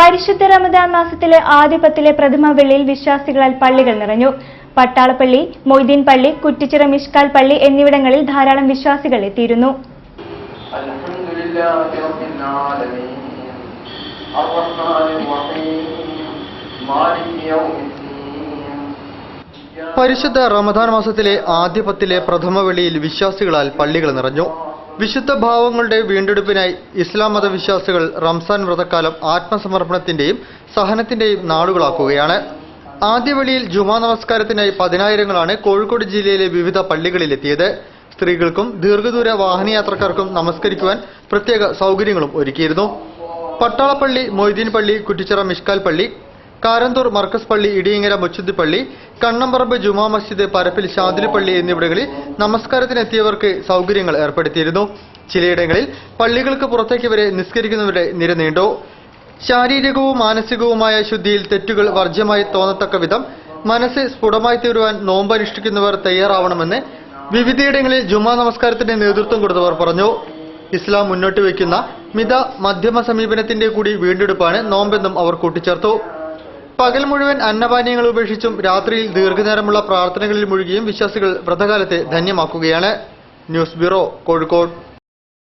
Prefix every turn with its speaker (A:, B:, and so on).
A: പരിശുദ്ധ റമദാൻ മാസത്തിലെ ആദ്യ പത്തിലെ പ്രഥമ വെള്ളിയിൽ വിശ്വാസികളാൽ പള്ളികൾ നിറഞ്ഞു. പട്ടാളപ്പള്ളി, മൊയ്തീൻ പള്ളി, കുറ്റിച്ചിറ മിഷ്കാൽ പള്ളി എന്നിവിടങ്ങളിൽ ധാരാളം വിശ്വാസികൾ എത്തിയിരുന്നു.
B: പരിശുദ്ധ റമദാൻ മാസത്തിലെ ആദ്യ പത്തിലെ പ്രഥമ വെള്ളിയിൽ വിശ്വാസികളാൽ പള്ളികൾ നിറഞ്ഞു. വിശുദ്ധ ഭാവങ്ങളുടെ വീണ്ടെടുപ്പിനായി ഇസ്ലാം മതവിശ്വാസികൾ റംസാൻ വ്രതക്കാലം ആത്മസമർപ്പണത്തിന്റെയും സഹനത്തിന്റെയും നാളുകളാക്കുകയാണ്. ആദ്യ വെള്ളിയിൽ ജുമാ നമസ്കാരത്തിനായി പതിനായിരങ്ങളാണ് കോഴിക്കോട് ജില്ലയിലെ വിവിധ പള്ളികളിലെത്തിയത്. സ്ത്രീകൾക്കും ദീർഘദൂര വാഹനയാത്രക്കാർക്കും നമസ്കരിക്കുവാൻ പ്രത്യേക സൗകര്യങ്ങളും ഒരുക്കിയിരുന്നു. പട്ടാളപ്പള്ളി, മൊയ്തീൻ പള്ളി, കുറ്റിച്ചിറ മിഷ്കാൽ പള്ളി, കാരന്തൂർ മർക്കസ് പള്ളി, ഇടിയങ്ങര മുച്ചുദ്ദി പള്ളി, കണ്ണമ്പറമ്പ് ജുമാ മസ്ജിദ്, പരപ്പിൽ ഷാദിലി പള്ളി എന്നിവിടങ്ങളിൽ നമസ്കാരത്തിനെത്തിയവർക്ക് സൗകര്യങ്ങൾ ഏർപ്പെടുത്തിയിരുന്നു. ചിലയിടങ്ങളിൽ പള്ളികൾക്ക് പുറത്തേക്ക് വരെ നിസ്കരിക്കുന്നവരുടെ നിര നീണ്ടു. ശാരീരികവും മാനസികവുമായ ശുദ്ധിയിൽ തെറ്റുകൾ വർജ്യമായി തോന്നത്തക്ക വിധം മനസ്സ് സ്ഫുടമായി തീരുവാൻ നോമ്പനുഷ്ഠിക്കുന്നവർ തയ്യാറാവണമെന്ന് വിവിധയിടങ്ങളിൽ ജുമാ നമസ്കാരത്തിന് നേതൃത്വം കൊടുത്തവർ പറഞ്ഞു. ഇസ്ലാം മുന്നോട്ട് വയ്ക്കുന്ന മധ്യമ സമീപനത്തിന്റെ കൂടി വീണ്ടെടുപ്പാണ് നോമ്പെന്നും അവർ കൂട്ടിച്ചേർത്തു. പകൽ മുഴുവൻ അന്നപാനീയങ്ങൾ ഉപേക്ഷിച്ചും രാത്രിയിൽ ദീർഘനേരമുള്ള പ്രാർത്ഥനകളിൽ മുഴുകിയും വിശ്വാസികൾ വ്രതകാലത്തെ ധന്യമാക്കുകയാണ്. News bureau, Kozhikode.